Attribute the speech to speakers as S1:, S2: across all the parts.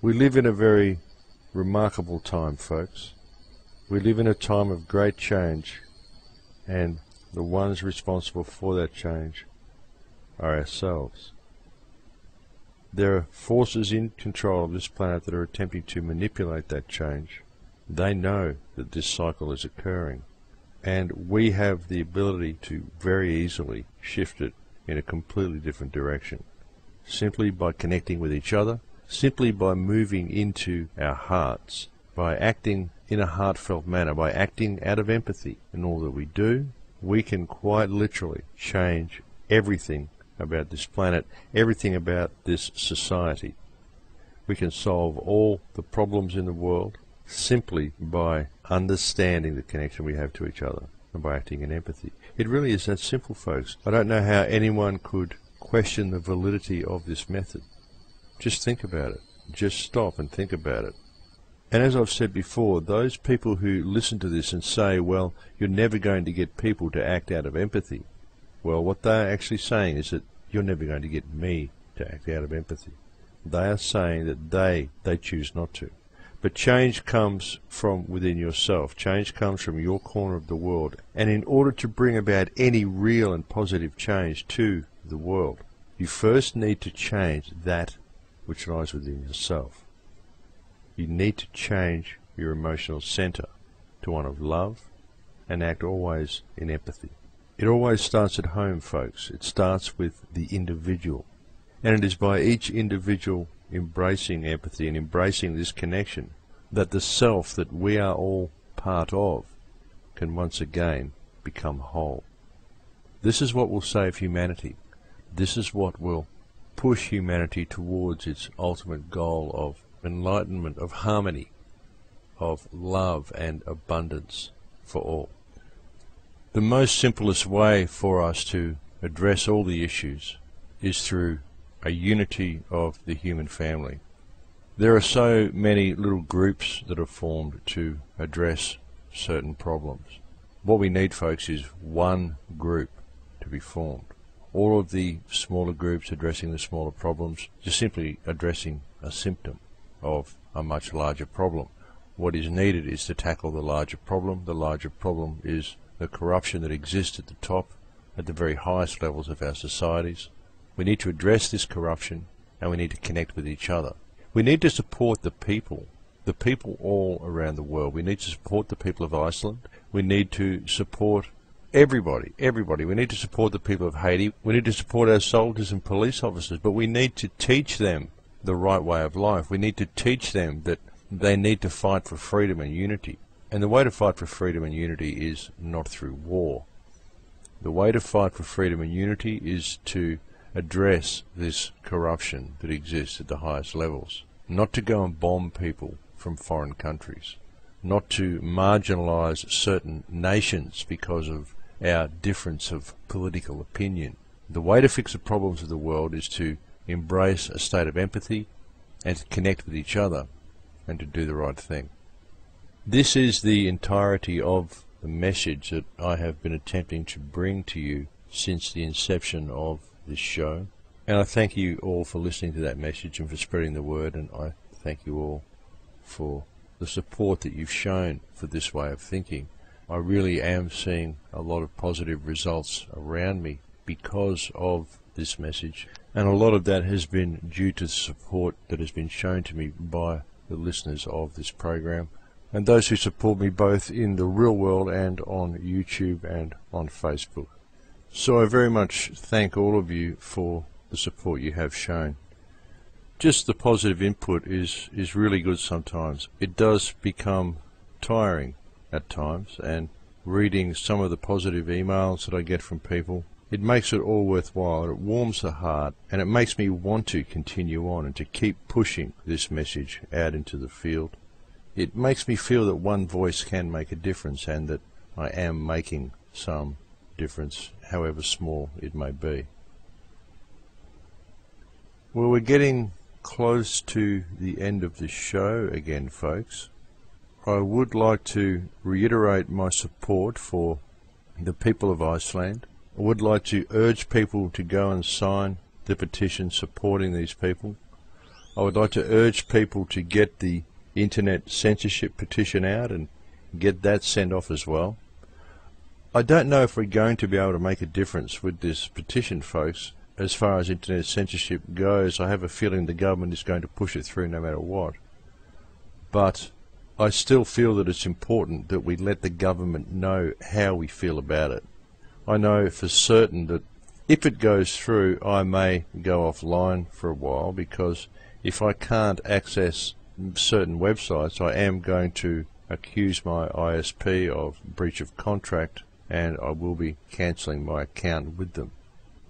S1: We live in a very remarkable time, folks. We live in a time of great change, and the ones responsible for that change are ourselves. There are forces in control of this planet that are attempting to manipulate that change. They know that this cycle is occurring, and we have the ability to very easily shift it in a completely different direction, simply by connecting with each other, simply by moving into our hearts, by acting in a heartfelt manner, by acting out of empathy in all that we do. We can quite literally change everything about this planet, everything about this society. We can solve all the problems in the world simply by understanding the connection we have to each other and by acting in empathy. It really is that simple, folks. I don't know how anyone could question the validity of this method. Just think about it. Just stop and think about it. And as I've said before, those people who listen to this and say, well, you're never going to get people to act out of empathy, well, what they're actually saying is that you're never going to get me to act out of empathy. They are saying that they choose not to. But change comes from within yourself. Change comes from your corner of the world. And in order to bring about any real and positive change to the world, you first need to change that which lies within yourself. You need to change your emotional center to one of love and act always in empathy. It always starts at home, folks. It starts with the individual. And it is by each individual embracing empathy and embracing this connection that the self that we are all part of can once again become whole. This is what will save humanity. This is what will push humanity towards its ultimate goal of enlightenment, of harmony, of love and abundance for all. The most simplest way for us to address all the issues is through a unity of the human family. There are so many little groups that are formed to address certain problems. What we need, folks, is one group to be formed. All of the smaller groups addressing the smaller problems, just simply addressing a symptom of a much larger problem. What is needed is to tackle the larger problem. The larger problem is the corruption that exists at the top, at the very highest levels of our societies. We need to address this corruption, and we need to connect with each other. We need to support the people all around the world. We need to support the people of Iceland. We need to support everybody. We need to support the people of Haiti. We need to support our soldiers and police officers, but we need to teach them the right way of life. We need to teach them that they need to fight for freedom and unity. And the way to fight for freedom and unity is not through war. The way to fight for freedom and unity is to address this corruption that exists at the highest levels. Not to go and bomb people from foreign countries. Not to marginalize certain nations because of our difference of political opinion. The way to fix the problems of the world is to embrace a state of empathy and to connect with each other and to do the right thing. This is the entirety of the message that I have been attempting to bring to you since the inception of this show. And I thank you all for listening to that message and for spreading the word, and I thank you all for the support that you've shown for this way of thinking. I really am seeing a lot of positive results around me because of this message, and a lot of that has been due to the support that has been shown to me by the listeners of this program and those who support me both in the real world and on YouTube and on Facebook. So I very much thank all of you for the support you have shown. Just the positive input is really good sometimes. It does become tiring at times, and reading some of the positive emails that I get from people, it makes it all worthwhile. It warms the heart, and it makes me want to continue on and to keep pushing this message out into the field. It makes me feel that one voice can make a difference and that I am making some difference, however small it may be. Well, we're getting close to the end of this show again, folks. I would like to reiterate my support for the people of Iceland. I would like to urge people to go and sign the petition supporting these people. I would like to urge people to get the internet censorship petition out and get that sent off as well. I don't know if we're going to be able to make a difference with this petition, folks. As far as internet censorship goes, I have a feeling the government is going to push it through no matter what. But I still feel that it's important that we let the government know how we feel about it. I know for certain that if it goes through, I may go offline for a while, because if I can't access certain websites, I am going to accuse my ISP of breach of contract, and I will be cancelling my account with them.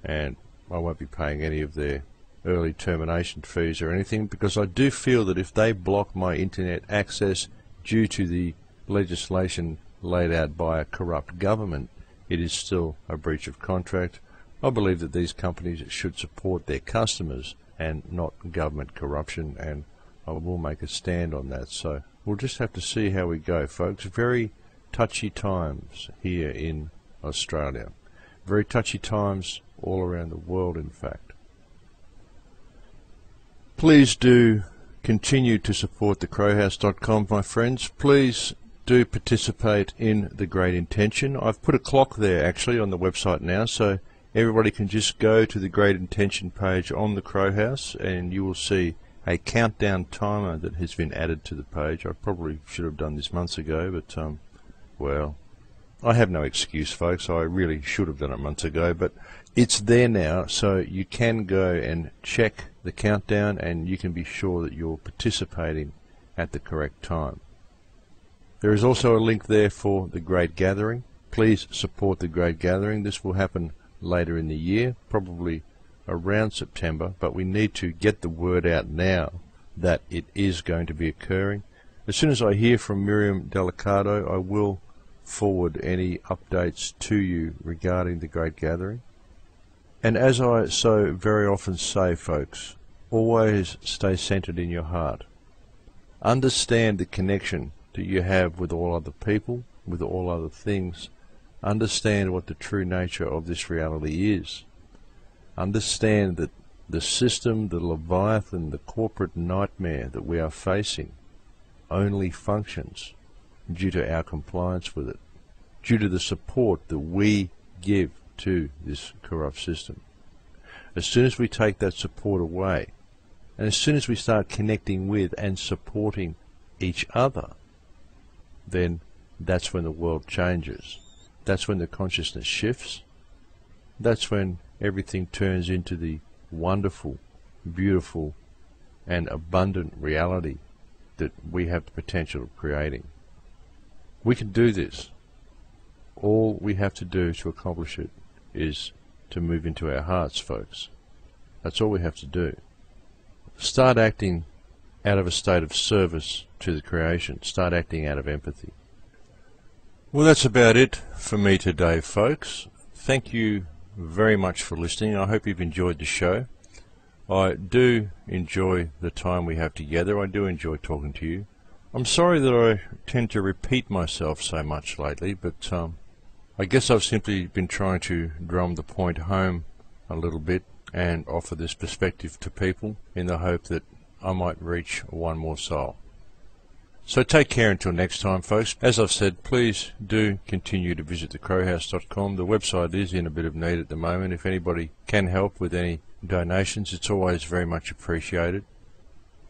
S1: And I won't be paying any of their early termination fees or anything, because I do feel that if they block my internet access due to the legislation laid out by a corrupt government, it is still a breach of contract. I believe that these companies should support their customers and not government corruption, and I will make a stand on that. So we'll just have to see how we go, folks. Very touchy times here in Australia. Very touchy times all around the world, in fact. Please do continue to support thecrowhouse.com, my friends. Please do participate in the Great Intention. I've put a clock there actually on the website now, so everybody can just go to the Great Intention page on the Crow House and you will see a countdown timer that has been added to the page. I probably should have done this months ago, but well, I have no excuse, folks. I really should have done it months ago, but it's there now, so you can go and check the countdown and you can be sure that you're participating at the correct time. There is also a link there for the Great Gathering. Please support the Great Gathering. This will happen later in the year, probably around September, but we need to get the word out now that it is going to be occurring. As soon as I hear from Miriam Delicado, I will forward any updates to you regarding the Great Gathering. And as I so very often say, folks, always stay centered in your heart. Understand the connection that you have with all other people, with all other things. Understand what the true nature of this reality is. Understand that the system, the Leviathan, the corporate nightmare that we are facing only functions due to our compliance with it, due to the support that we give to this corrupt system. As soon as we take that support away, and as soon as we start connecting with and supporting each other, then that's when the world changes. That's when the consciousness shifts. That's when everything turns into the wonderful, beautiful, and abundant reality that we have the potential of creating. We can do this. All we have to do to accomplish it is to move into our hearts, folks. That's all we have to do. Start acting out of a state of service to the creation. Start acting out of empathy. Well, that's about it for me today, folks. Thank you very much for listening. I hope you've enjoyed the show. I do enjoy the time we have together. I do enjoy talking to you. I'm sorry that I tend to repeat myself so much lately, but I guess I've simply been trying to drum the point home a little bit and offer this perspective to people in the hope that I might reach one more soul. So take care until next time, folks. As I've said, please do continue to visit thecrowhouse.com. The website is in a bit of need at the moment. If anybody can help with any donations, it's always very much appreciated.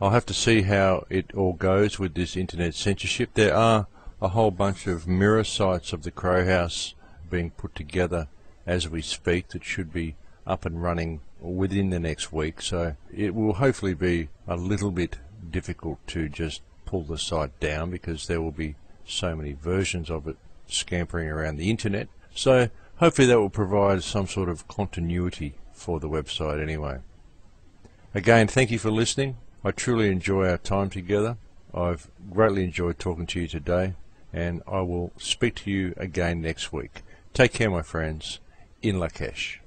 S1: I'll have to see how it all goes with this internet censorship. There are a whole bunch of mirror sites of the Crow House being put together as we speak that should be up and running within the next week, so it will hopefully be a little bit difficult to just pull the site down because there will be so many versions of it scampering around the internet. So hopefully that will provide some sort of continuity for the website anyway. Again, thank you for listening. I truly enjoy our time together. I've greatly enjoyed talking to you today, and I will speak to you again next week. Take care, my friends. In Lakesh.